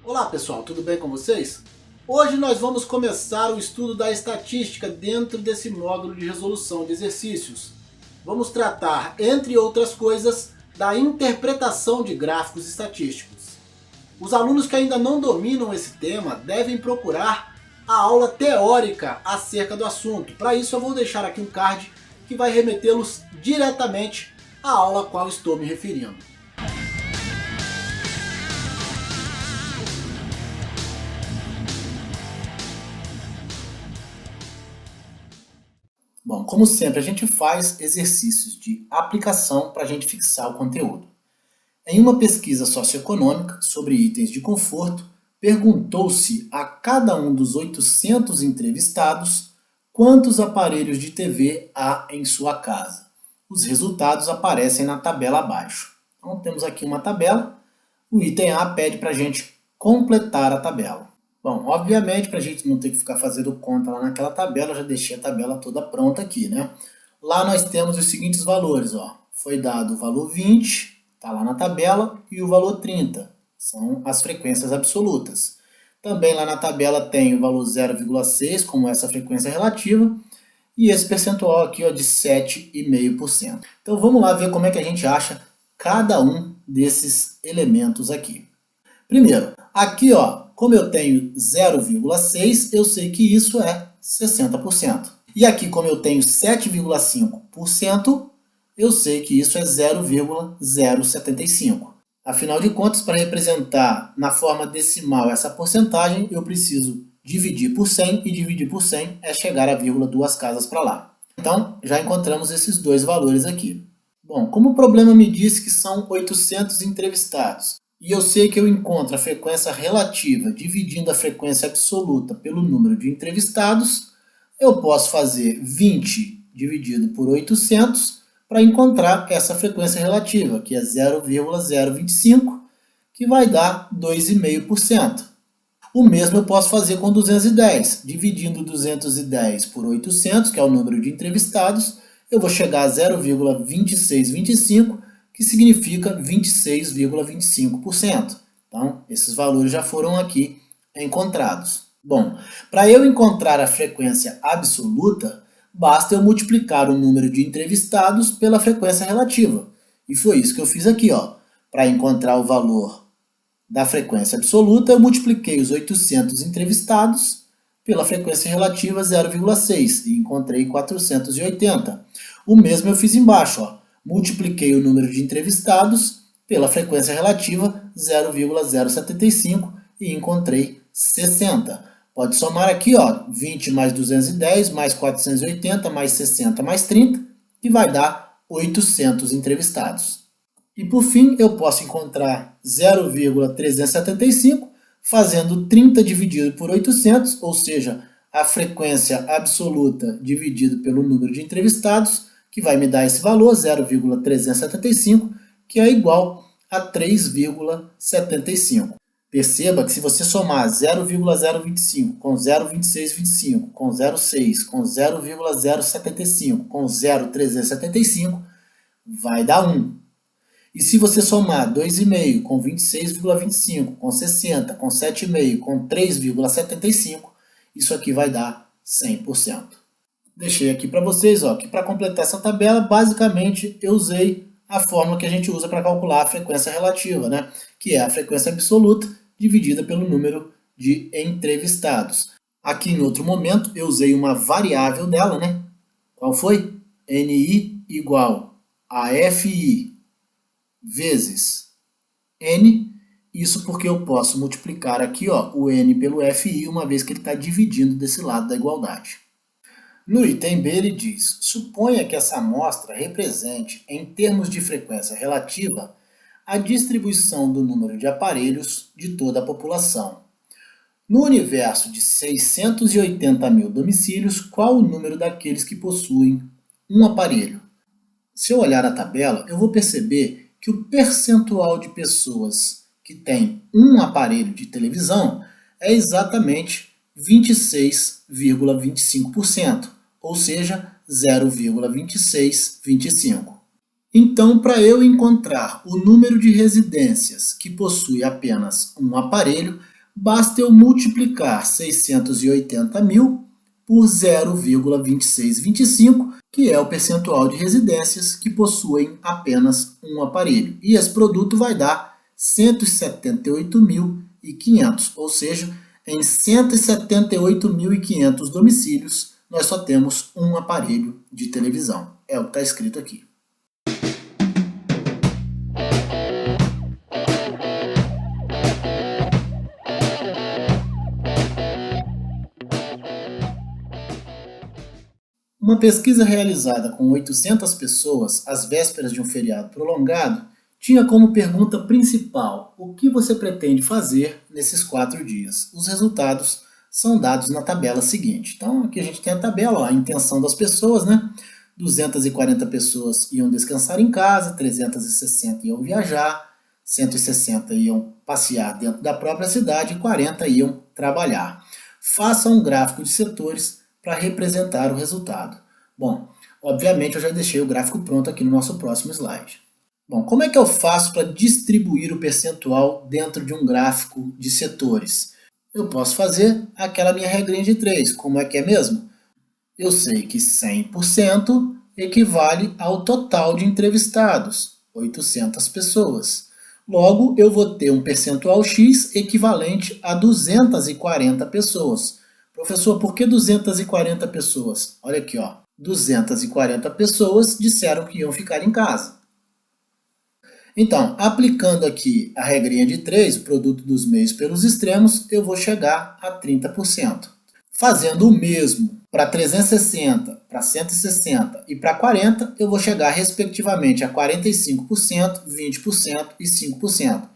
Olá pessoal, tudo bem com vocês? Hoje nós vamos começar o estudo da estatística dentro desse módulo de resolução de exercícios. Vamos tratar, entre outras coisas, da interpretação de gráficos estatísticos. Os alunos que ainda não dominam esse tema devem procurar a aula teórica acerca do assunto. Para isso eu vou deixar aqui um card que vai remetê-los diretamente à aula a qual estou me referindo. Bom, como sempre, a gente faz exercícios de aplicação para a gente fixar o conteúdo. Em uma pesquisa socioeconômica sobre itens de conforto, perguntou-se a cada um dos 800 entrevistados quantos aparelhos de TV há em sua casa. Os resultados aparecem na tabela abaixo. Então temos aqui uma tabela, o item A pede para a gente completar a tabela. Bom, obviamente, para a gente não ter que ficar fazendo conta lá naquela tabela, eu já deixei a tabela toda pronta aqui, né? Lá nós temos os seguintes valores, ó. Foi dado o valor 20, está lá na tabela, e o valor 30, são as frequências absolutas. Também lá na tabela tem o valor 0,6, como essa frequência relativa, e esse percentual aqui ó, de 7,5%. Então vamos lá ver como é que a gente acha cada um desses elementos aqui. Primeiro, aqui ó, como eu tenho 0,6, eu sei que isso é 60%. E aqui, como eu tenho 7,5%, eu sei que isso é 0,075. Afinal de contas, para representar na forma decimal essa porcentagem, eu preciso dividir por 100, e dividir por 100 é chegar a vírgula duas casas para lá. Então, já encontramos esses dois valores aqui. Bom, como o problema me diz que são 800 entrevistados, e eu sei que eu encontro a frequência relativa dividindo a frequência absoluta pelo número de entrevistados, eu posso fazer 20 dividido por 800 para encontrar essa frequência relativa, que é 0,025, que vai dar 2,5%. O mesmo eu posso fazer com 210. Dividindo 210 por 800, que é o número de entrevistados, eu vou chegar a 0,2625, que significa 26,25%. Então, esses valores já foram aqui encontrados. Bom, para eu encontrar a frequência absoluta, basta eu multiplicar o número de entrevistados pela frequência relativa. E foi isso que eu fiz aqui, ó. Para encontrar o valor da frequência absoluta, eu multipliquei os 800 entrevistados pela frequência relativa 0,6 e encontrei 480. O mesmo eu fiz embaixo, ó. Multipliquei o número de entrevistados pela frequência relativa 0,075 e encontrei 60. Pode somar aqui, ó, 20 mais 210, mais 480, mais 60, mais 30, que vai dar 800 entrevistados. E por fim, eu posso encontrar 0,375 fazendo 30 dividido por 800, ou seja, a frequência absoluta dividido pelo número de entrevistados, que vai me dar esse valor, 0,375, que é igual a 3,75. Perceba que se você somar 0,025 com 0,2625, com 0,6, com 0,075, com 0,375, vai dar 1. E se você somar 2,5 com 26,25, com 60, com 7,5, com 3,75, isso aqui vai dar 100%. Deixei aqui para vocês, ó, que para completar essa tabela, basicamente eu usei a fórmula que a gente usa para calcular a frequência relativa, né? Que é a frequência absoluta dividida pelo número de entrevistados. Aqui em outro momento eu usei uma variável dela, né? Qual foi? NI igual a FI vezes N. Isso porque eu posso multiplicar aqui ó, o N pelo FI, uma vez que ele está dividindo desse lado da igualdade. No item B ele diz, suponha que essa amostra represente, em termos de frequência relativa, a distribuição do número de aparelhos de toda a população. No universo de 680 mil domicílios, qual o número daqueles que possuem um aparelho? Se eu olhar a tabela, eu vou perceber que o percentual de pessoas que têm um aparelho de televisão é exatamente 26,25%, ou seja, 0,2625. Então, para eu encontrar o número de residências que possui apenas um aparelho, basta eu multiplicar 680 mil por 0,2625, que é o percentual de residências que possuem apenas um aparelho. E esse produto vai dar 178.500, ou seja, em 178.500 domicílios, nós só temos um aparelho de televisão. É o que está escrito aqui. Uma pesquisa realizada com 800 pessoas às vésperas de um feriado prolongado tinha como pergunta principal: o que você pretende fazer nesses 4 dias? Os resultados são dados na tabela seguinte. Então, aqui a gente tem a tabela, ó, a intenção das pessoas, né? 240 pessoas iam descansar em casa, 360 iam viajar, 160 iam passear dentro da própria cidade e 40 iam trabalhar. Faça um gráfico de setores para representar o resultado. Bom, obviamente eu já deixei o gráfico pronto aqui no nosso próximo slide. Bom, como é que eu faço para distribuir o percentual dentro de um gráfico de setores? Eu posso fazer aquela minha regrinha de 3. Como é que é mesmo? Eu sei que 100% equivale ao total de entrevistados, 800 pessoas. Logo, eu vou ter um percentual X equivalente a 240 pessoas. Professor, por que 240 pessoas? Olha aqui, ó. 240 pessoas disseram que iam ficar em casa. Então, aplicando aqui a regrinha de 3, o produto dos meios pelos extremos, eu vou chegar a 30%. Fazendo o mesmo para 360, para 160 e para 40, eu vou chegar respectivamente a 45%, 20% e 5%.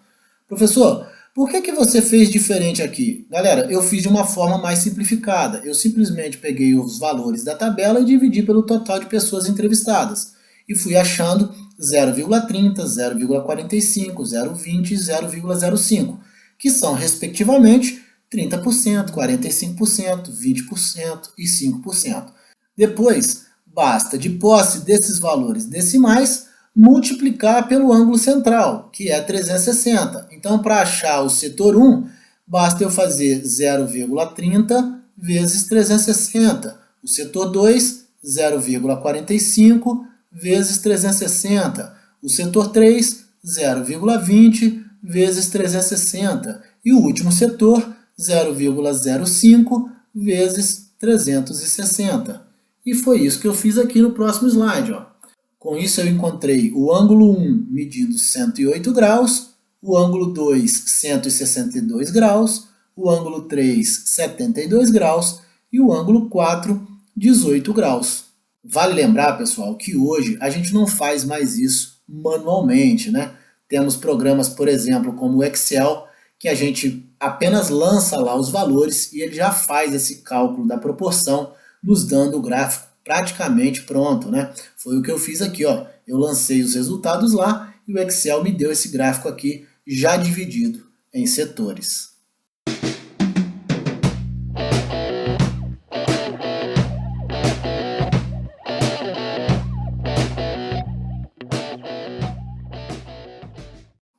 Professor, por que você fez diferente aqui? Galera, eu fiz de uma forma mais simplificada. Eu simplesmente peguei os valores da tabela e dividi pelo total de pessoas entrevistadas. E fui achando 0,30, 0,45, 0,20 e 0,05, que são, respectivamente, 30%, 45%, 20% e 5%. Depois, basta, de posse desses valores decimais, multiplicar pelo ângulo central, que é 360. Então, para achar o setor 1, basta eu fazer 0,30 vezes 360. O setor 2, 0,45 vezes 360. O setor 3, 0,20 vezes 360. E o último setor, 0,05 vezes 360. E foi isso que eu fiz aqui no próximo slide, ó. Com isso eu encontrei o ângulo 1 medindo 108 graus, o ângulo 2 162 graus, o ângulo 3 72 graus e o ângulo 4 18 graus. Vale lembrar, pessoal, que hoje a gente não faz mais isso manualmente, né? Temos programas, por exemplo, como o Excel, que a gente apenas lança lá os valores e ele já faz esse cálculo da proporção, nos dando o gráfico praticamente pronto, né? Foi o que eu fiz aqui, ó. Eu lancei os resultados lá e o Excel me deu esse gráfico aqui já dividido em setores.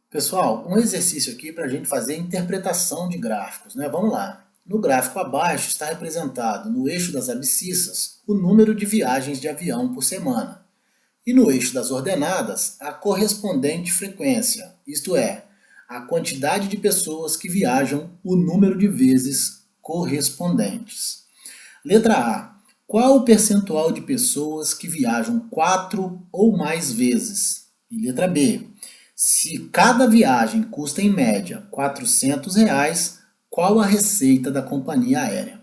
Pessoal, um exercício aqui para a gente fazer interpretação de gráficos, né? Vamos lá. No gráfico abaixo está representado, no eixo das abscissas, o número de viagens de avião por semana. E no eixo das ordenadas, a correspondente frequência, isto é, a quantidade de pessoas que viajam, o número de vezes correspondentes. Letra A. Qual o percentual de pessoas que viajam 4 ou mais vezes? E letra B. Se cada viagem custa em média R$ 400, qual a receita da companhia aérea?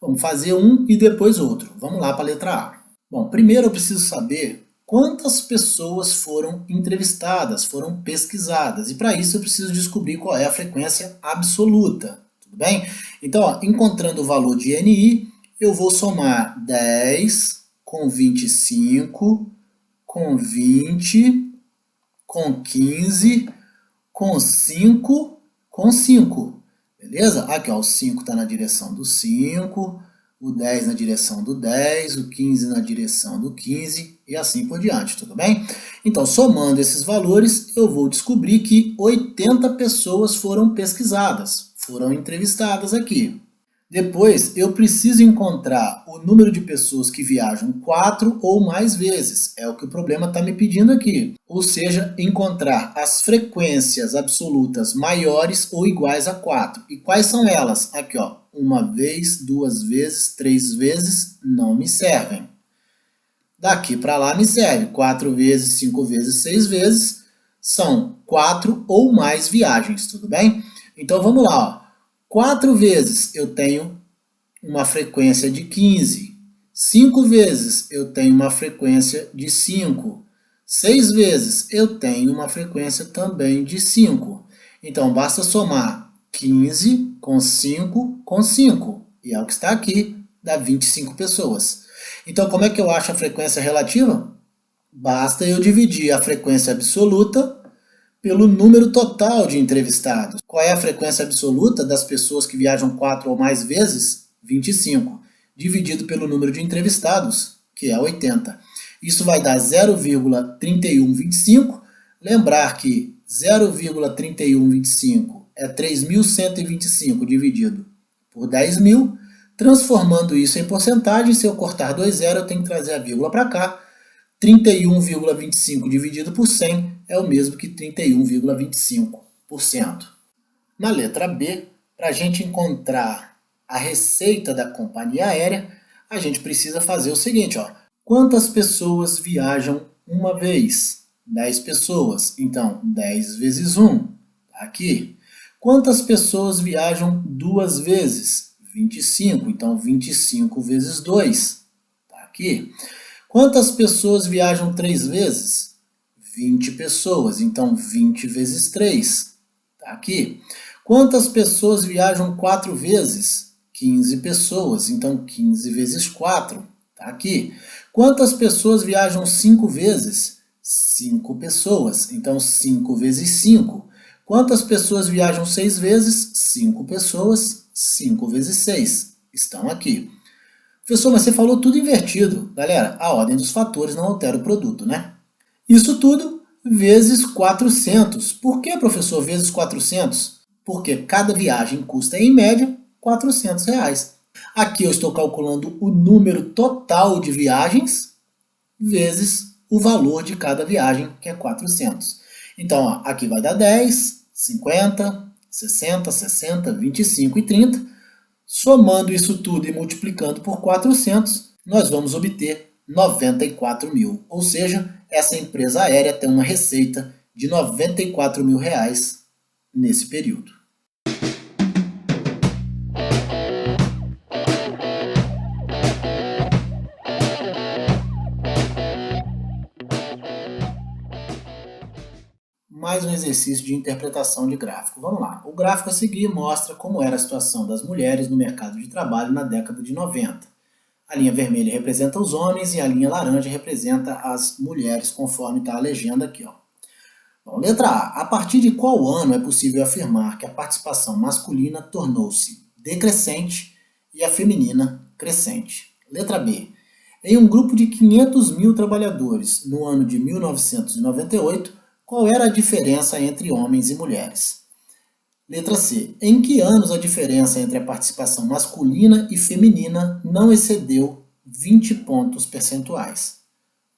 Vamos fazer um e depois outro. Vamos lá para a letra A. Bom, primeiro eu preciso saber quantas pessoas foram entrevistadas, foram pesquisadas. E para isso eu preciso descobrir qual é a frequência absoluta. Tudo bem? Então, ó, encontrando o valor de NI, eu vou somar 10 com 25, com 20, com 15, com 5, com 5. Beleza? Aqui, ó, o 5 está na direção do 5, o 10 na direção do 10, o 15 na direção do 15 e assim por diante, tudo bem? Então, somando esses valores, eu vou descobrir que 80 pessoas foram pesquisadas, foram entrevistadas aqui. Depois, eu preciso encontrar o número de pessoas que viajam 4 ou mais vezes. É o que o problema está me pedindo aqui. Ou seja, encontrar as frequências absolutas maiores ou iguais a 4. E quais são elas? Aqui, ó. 1 vez, 2 vezes, 3 vezes, não me servem. Daqui para lá me serve. 4 vezes, 5 vezes, 6 vezes. São 4 ou mais viagens, tudo bem? Então, vamos lá, ó. 4 vezes eu tenho uma frequência de 15. 5 vezes eu tenho uma frequência de 5. 6 vezes eu tenho uma frequência também de 5. Então, basta somar 15 com 5 com 5. E é o que está aqui, dá 25 pessoas. Então, como é que eu acho a frequência relativa? Basta eu dividir a frequência absoluta pelo número total de entrevistados. Qual é a frequência absoluta das pessoas que viajam 4 ou mais vezes? 25. Dividido pelo número de entrevistados, que é 80. Isso vai dar 0,3125. Lembrar que 0,3125 é 3.125 dividido por 10.000. Transformando isso em porcentagem, se eu cortar 2 zeros, eu tenho que trazer a vírgula para cá. 31,25 dividido por 100 é o mesmo que 31,25%. Na letra B, para a gente encontrar a receita da companhia aérea, a gente precisa fazer o seguinte, ó. Quantas pessoas viajam uma vez? 10 pessoas. Então, 10 vezes 1, tá aqui. Quantas pessoas viajam 2 vezes? 25. Então, 25 vezes 2, tá aqui. Quantas pessoas viajam 3 vezes? 20 pessoas. Então, 20 vezes 3. Está aqui. Quantas pessoas viajam 4 vezes? 15 pessoas. Então, 15 vezes 4. Está aqui. Quantas pessoas viajam 5 vezes? 5 pessoas. Então, 5 vezes 5. Quantas pessoas viajam 6 vezes? 5 pessoas. 5 vezes 6. Estão aqui. Professor, mas você falou tudo invertido. Galera, a ordem dos fatores não altera o produto, né? Isso tudo vezes 400. Por que, professor, vezes 400? Porque cada viagem custa, em média, R$400. Aqui eu estou calculando o número total de viagens vezes o valor de cada viagem, que é 400. Então, ó, aqui vai dar 10, 50, 60, 60, 25 e 30. Somando isso tudo e multiplicando por 400, nós vamos obter 94 mil. Ou seja, essa empresa aérea tem uma receita de R$94 mil nesse período. Mais um exercício de interpretação de gráfico. Vamos lá. O gráfico a seguir mostra como era a situação das mulheres no mercado de trabalho na década de 90. A linha vermelha representa os homens e a linha laranja representa as mulheres, conforme está a legenda aqui, ó. Bom, letra A. A partir de qual ano é possível afirmar que a participação masculina tornou-se decrescente e a feminina crescente? Letra B. Em um grupo de 500 mil trabalhadores no ano de 1998, qual era a diferença entre homens e mulheres? Letra C. Em que anos a diferença entre a participação masculina e feminina não excedeu 20 pontos percentuais?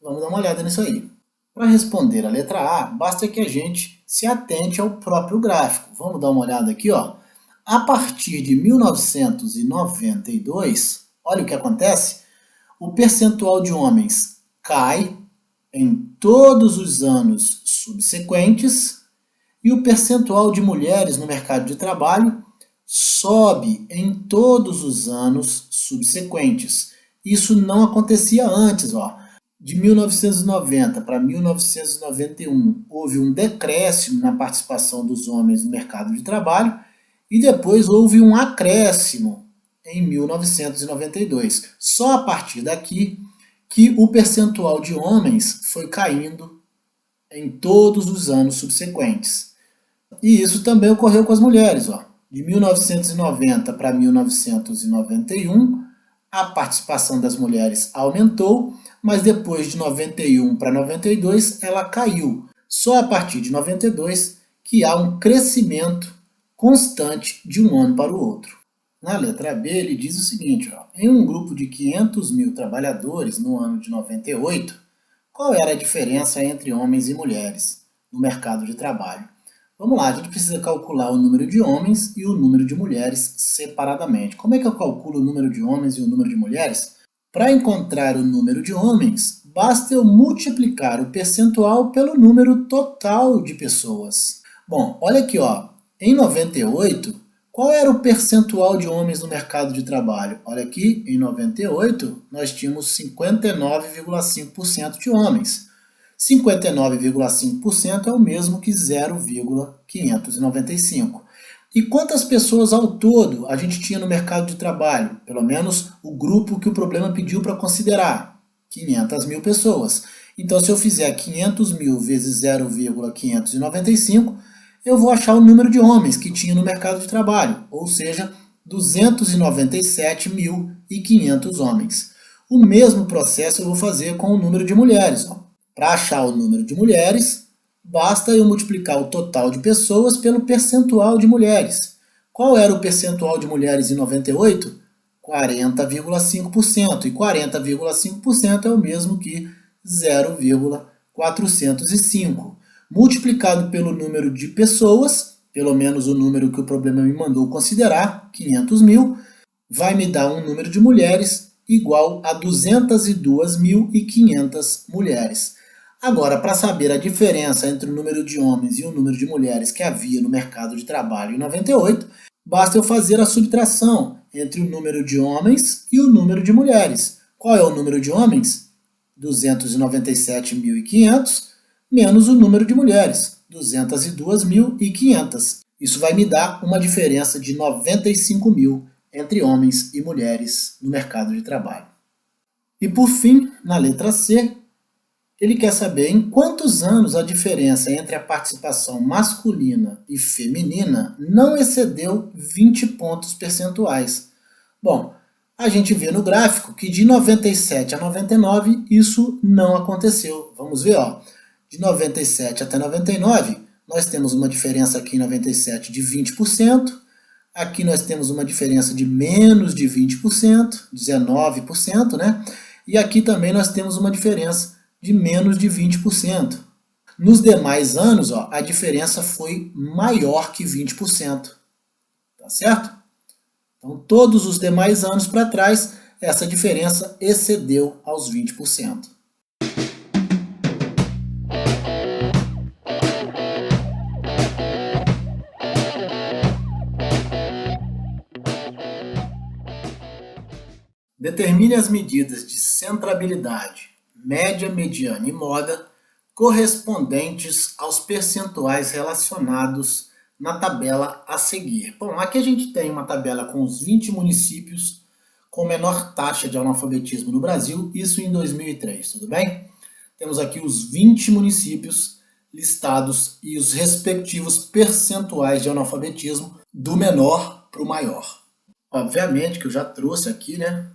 Vamos dar uma olhada nisso aí. Para responder a letra A, basta que a gente se atente ao próprio gráfico. Vamos dar uma olhada aqui, ó. A partir de 1992, olha o que acontece. O percentual de homens cai em todos os anos subsequentes e o percentual de mulheres no mercado de trabalho sobe em todos os anos subsequentes. Isso não acontecia antes, ó. De 1990 para 1991 houve um decréscimo na participação dos homens no mercado de trabalho e depois houve um acréscimo em 1992. Só a partir daqui que o percentual de homens foi caindo em todos os anos subsequentes. E isso também ocorreu com as mulheres, ó. De 1990 para 1991, a participação das mulheres aumentou, mas depois de 91 para 92 ela caiu. Só a partir de 92 que há um crescimento constante de um ano para o outro. Na letra B, ele diz o seguinte, ó, em um grupo de 500 mil trabalhadores no ano de 98, qual era a diferença entre homens e mulheres no mercado de trabalho? Vamos lá, a gente precisa calcular o número de homens e o número de mulheres separadamente. Como é que eu calculo o número de homens e o número de mulheres? Para encontrar o número de homens, basta eu multiplicar o percentual pelo número total de pessoas. Bom, olha aqui, ó, em 98, qual era o percentual de homens no mercado de trabalho? Olha aqui, em 98, nós tínhamos 59,5% de homens. 59,5% é o mesmo que 0,595. E quantas pessoas ao todo a gente tinha no mercado de trabalho? Pelo menos o grupo que o problema pediu para considerar. 500 mil pessoas. Então, se eu fizer 500 mil vezes 0,595, eu vou achar o número de homens que tinha no mercado de trabalho, ou seja, 297.500 homens. O mesmo processo eu vou fazer com o número de mulheres. Para achar o número de mulheres, basta eu multiplicar o total de pessoas pelo percentual de mulheres. Qual era o percentual de mulheres em 98? 40,5%. E 40,5% é o mesmo que 0,405. Multiplicado pelo número de pessoas, pelo menos o número que o problema me mandou considerar, 500 mil, vai me dar um número de mulheres igual a 202.500 mulheres. Agora, para saber a diferença entre o número de homens e o número de mulheres que havia no mercado de trabalho em 98, basta eu fazer a subtração entre o número de homens e o número de mulheres. Qual é o número de homens? 297.500 menos o número de mulheres, 202.500. Isso vai me dar uma diferença de 95 mil entre homens e mulheres no mercado de trabalho. E por fim, na letra C, ele quer saber em quantos anos a diferença entre a participação masculina e feminina não excedeu 20 pontos percentuais. Bom, a gente vê no gráfico que de 97 a 99 isso não aconteceu. Vamos ver, ó. De 97 até 99, nós temos uma diferença aqui em 97 de 20%, aqui nós temos uma diferença de menos de 20%, 19%, né? E aqui também nós temos uma diferença de menos de 20%. Nos demais anos, ó, a diferença foi maior que 20%. Tá certo? Então, todos os demais anos para trás, essa diferença excedeu aos 20%. Determine as medidas de centrabilidade, média, mediana e moda correspondentes aos percentuais relacionados na tabela a seguir. Bom, aqui a gente tem uma tabela com os 20 municípios com menor taxa de analfabetismo no Brasil, isso em 2003, tudo bem? Temos aqui os 20 municípios listados e os respectivos percentuais de analfabetismo do menor para o maior. Obviamente que eu já trouxe aqui, né,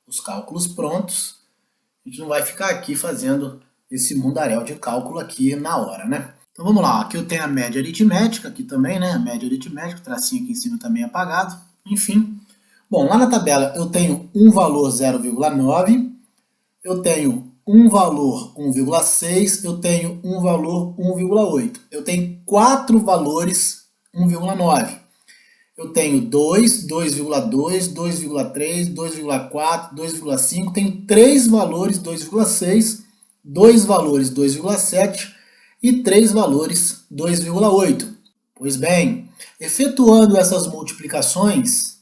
os cálculos prontos. A gente não vai ficar aqui fazendo esse mundaréu de cálculo aqui na hora, né? Então vamos lá, aqui eu tenho a média aritmética, aqui também, né? A média aritmética, o tracinho aqui em cima também apagado, enfim. Bom, lá na tabela eu tenho um valor 0,9, eu tenho um valor 1,6, eu tenho um valor 1,8. Eu tenho 4 valores 1,9. Eu tenho 2, 2,2, 2,3, 2,4, 2,5, tenho 3 valores 2,6, 2 valores 2,7 e 3 valores 2,8. Pois bem, efetuando essas multiplicações,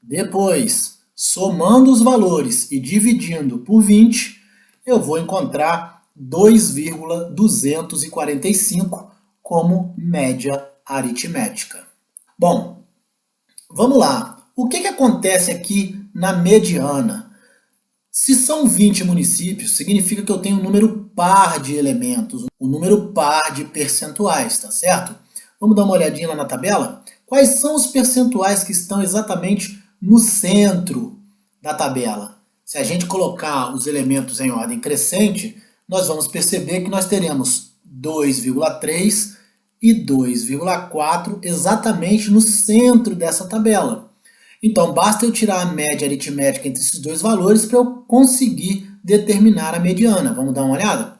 depois somando os valores e dividindo por 20, eu vou encontrar 2,245 como média aritmética. Bom, vamos lá. O que acontece aqui na mediana? Se são 20 municípios, significa que eu tenho um número par de elementos, um número par de percentuais, tá certo? Vamos dar uma olhadinha lá na tabela? Quais são os percentuais que estão exatamente no centro da tabela? Se a gente colocar os elementos em ordem crescente, nós vamos perceber que nós teremos 2,3 e 2,4 exatamente no centro dessa tabela. Então, basta eu tirar a média aritmética entre esses dois valores para eu conseguir determinar a mediana. Vamos dar uma olhada?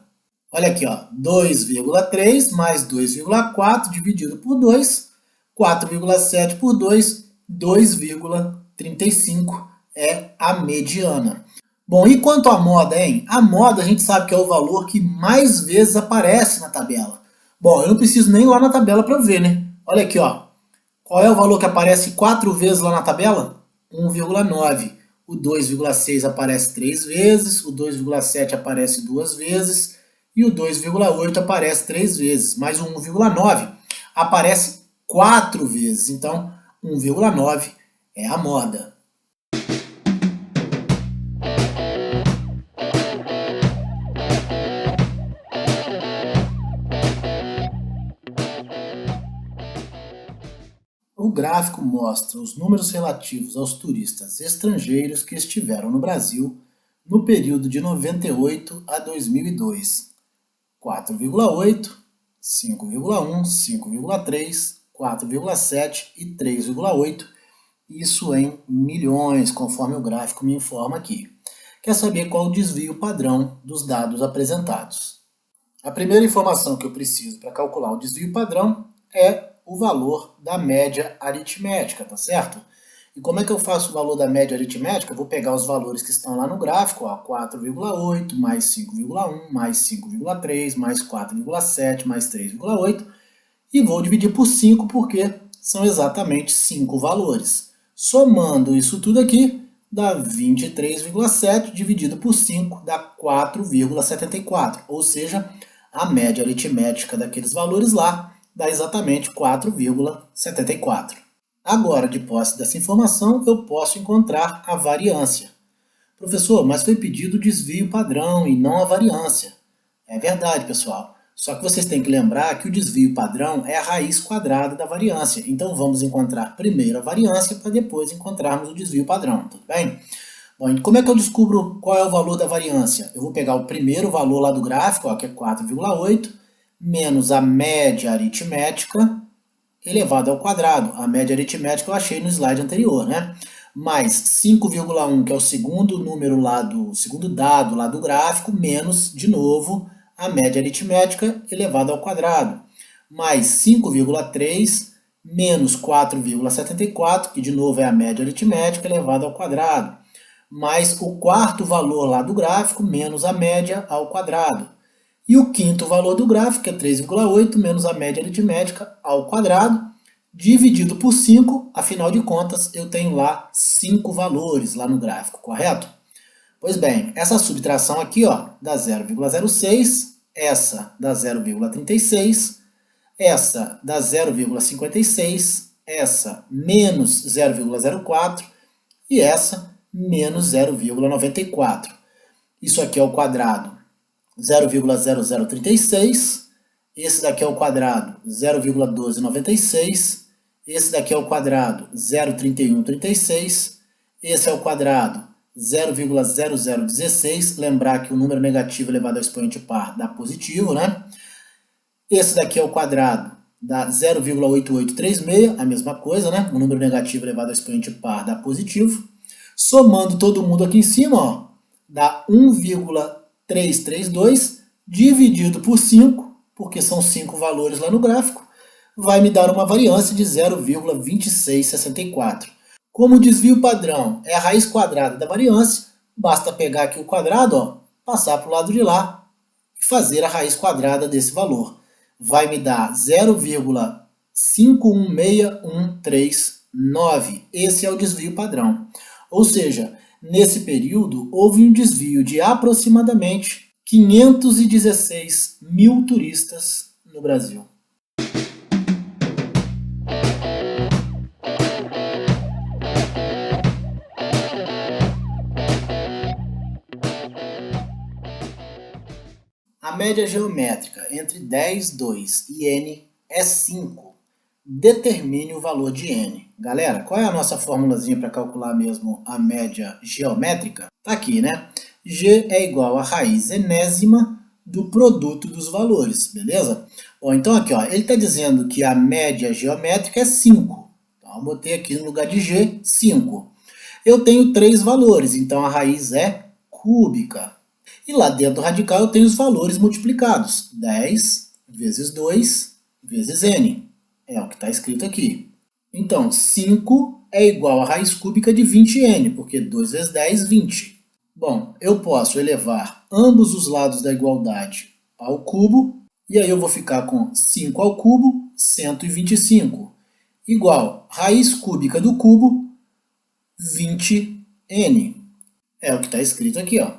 Olha aqui, ó, 2,3 mais 2,4 dividido por 2, 4,7 por 2, 2,35 é a mediana. Bom, e quanto à moda, hein? A moda a gente sabe que é o valor que mais vezes aparece na tabela. Bom, eu não preciso nem ir lá na tabela para ver, né? Olha aqui, ó. Qual é o valor que aparece 4 vezes lá na tabela? 1,9. O 2,6 aparece 3 vezes, o 2,7 aparece 2 vezes e o 2,8 aparece 3 vezes. Mas o 1,9 aparece 4 vezes. Então, 1,9 é a moda. O gráfico mostra os números relativos aos turistas estrangeiros que estiveram no Brasil no período de 98 a 2002. 4,8, 5,1, 5,3, 4,7 e 3,8. Isso em milhões, conforme o gráfico me informa aqui. Quer saber qual o desvio padrão dos dados apresentados? A primeira informação que eu preciso para calcular o desvio padrão é o valor da média aritmética, tá certo? E como é que eu faço o valor da média aritmética? Eu vou pegar os valores que estão lá no gráfico, ó, 4,8 mais 5,1 mais 5,3 mais 4,7 mais 3,8 e vou dividir por 5 porque são exatamente 5 valores. Somando isso tudo aqui, dá 23,7 dividido por 5 dá 4,74, ou seja, a média aritmética daqueles valores lá dá exatamente 4,74. Agora, de posse dessa informação, eu posso encontrar a variância. Professor, mas foi pedido o desvio padrão e não a variância. É verdade, pessoal. Só que vocês têm que lembrar que o desvio padrão é a raiz quadrada da variância. Então vamos encontrar primeiro a variância para depois encontrarmos o desvio padrão, tudo bem? Bom, como é que eu descubro qual é o valor da variância? Eu vou pegar o primeiro valor lá do gráfico, ó, que é 4,8, menos a média aritmética elevado ao quadrado. A média aritmética eu achei no slide anterior, né? Mais 5,1, que é o segundo número lá do segundo dado lá do gráfico, menos, de novo, a média aritmética elevado ao quadrado. Mais 5,3 menos 4,74, que de novo é a média aritmética elevado ao quadrado. Mais o quarto valor lá do gráfico, menos a média ao quadrado. E o quinto valor do gráfico, que é 3,8 menos a média aritmética ao quadrado, dividido por 5, afinal de contas, eu tenho lá 5 valores lá no gráfico, correto? Pois bem, essa subtração aqui, ó, dá 0,06, essa dá 0,36, essa dá 0,56, essa menos 0,04 e essa menos 0,94. Isso aqui é o quadrado 0,0036, esse daqui é o quadrado 0,1296, esse daqui é o quadrado 0,3136, esse é o quadrado 0,0016, lembrar que o número negativo elevado ao expoente par dá positivo, né? Esse daqui é o quadrado dá 0,8836, a mesma coisa, né? O número negativo elevado ao expoente par dá positivo. Somando todo mundo aqui em cima, ó, dá 1,332 dividido por 5, porque são 5 valores lá no gráfico, vai me dar uma variância de 0,2664. Como o desvio padrão é a raiz quadrada da variância, basta pegar aqui o quadrado, ó, passar para o lado de lá e fazer a raiz quadrada desse valor. Vai me dar 0,516139. Esse é o desvio padrão. Ou seja, nesse período houve um desvio de aproximadamente 516 mil turistas no Brasil. A média geométrica entre 10, 2 e n é 5. Determine o valor de n. Galera, qual é a nossa formulazinha para calcular mesmo a média geométrica? Tá aqui, né? G é igual a raiz enésima do produto dos valores, beleza? Bom, então aqui, ó, ele está dizendo que a média geométrica é 5. Então, eu botei aqui no lugar de G, 5. Eu tenho 3 valores, então a raiz é cúbica. E lá dentro do radical eu tenho os valores multiplicados. 10 vezes 2 vezes n. É o que está escrito aqui. Então, 5 é igual a raiz cúbica de 20n, porque 2 vezes 10, 20. Bom, eu posso elevar ambos os lados da igualdade ao cubo, e aí eu vou ficar com 5 ao cubo, 125, igual raiz cúbica do cubo, 20n. É o que está escrito aqui, ó.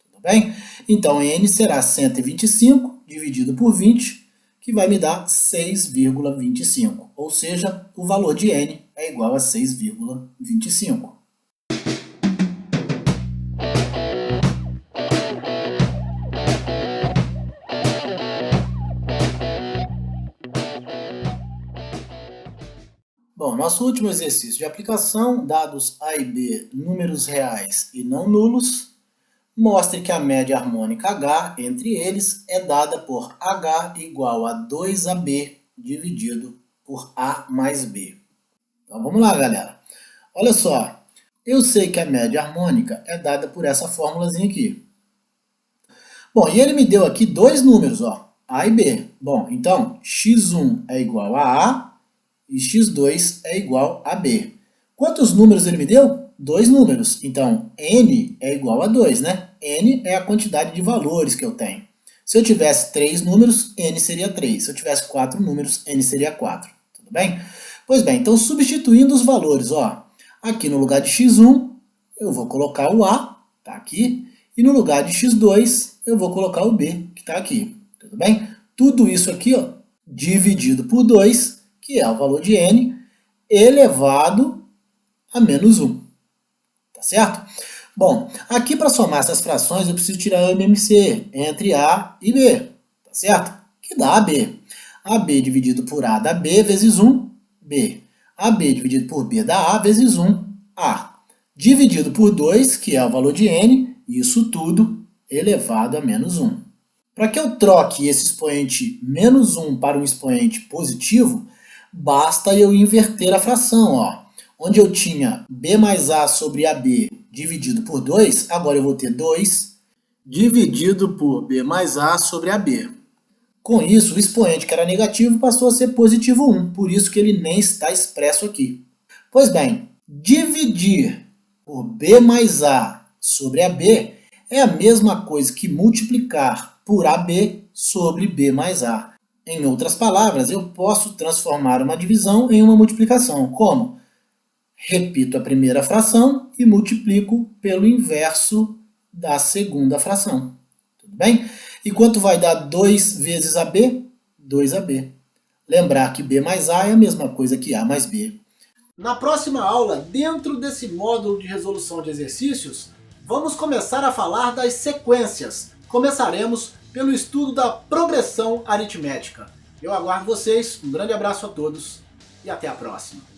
Tudo bem? Então, n será 125 dividido por 20, que vai me dar 6,25. Ou seja, o valor de n é igual a 6,25. Bom, nosso último exercício de aplicação, dados A e B, números reais e não nulos, mostre que a média harmônica H entre eles é dada por H igual a 2AB dividido por A mais B. Então vamos lá, galera. Olha só, eu sei que a média harmônica é dada por essa formulazinha aqui. Bom, e ele me deu aqui dois números, ó, A e B. Bom, então x1 é igual a A e x2 é igual a B. Quantos números ele me deu? Dois números. Então, n é igual a 2, né? N é a quantidade de valores que eu tenho. Se eu tivesse 3 números, n seria 3. Se eu tivesse 4 números, n seria 4. Tudo bem? Pois bem, então substituindo os valores, ó, aqui no lugar de x1, eu vou colocar o A, tá aqui, e no lugar de x2, eu vou colocar o B, que está aqui. Tudo bem? Tudo isso aqui, ó, dividido por 2, que é o valor de n, elevado a menos 1. Tá certo? Bom, aqui para somar essas frações eu preciso tirar o MMC entre A e B. Tá certo? Que dá AB. AB dividido por A dá B vezes 1, B. AB dividido por B dá A vezes 1, A. Dividido por 2, que é o valor de n, isso tudo elevado a menos 1. Para que eu troque esse expoente menos 1 para um expoente positivo, basta eu inverter a fração, ó. Onde eu tinha B mais A sobre AB dividido por 2, agora eu vou ter 2 dividido por B mais A sobre AB. Com isso, o expoente que era negativo passou a ser positivo 1, por isso que ele nem está expresso aqui. Pois bem, dividir por B mais A sobre AB é a mesma coisa que multiplicar por AB sobre B mais A. Em outras palavras, eu posso transformar uma divisão em uma multiplicação. Como? Repito a primeira fração e multiplico pelo inverso da segunda fração. Tudo bem? E quanto vai dar 2 vezes AB? 2AB. Lembrar que B mais A é a mesma coisa que A mais B. Na próxima aula, dentro desse módulo de resolução de exercícios, vamos começar a falar das sequências. Começaremos pelo estudo da progressão aritmética. Eu aguardo vocês, um grande abraço a todos e até a próxima.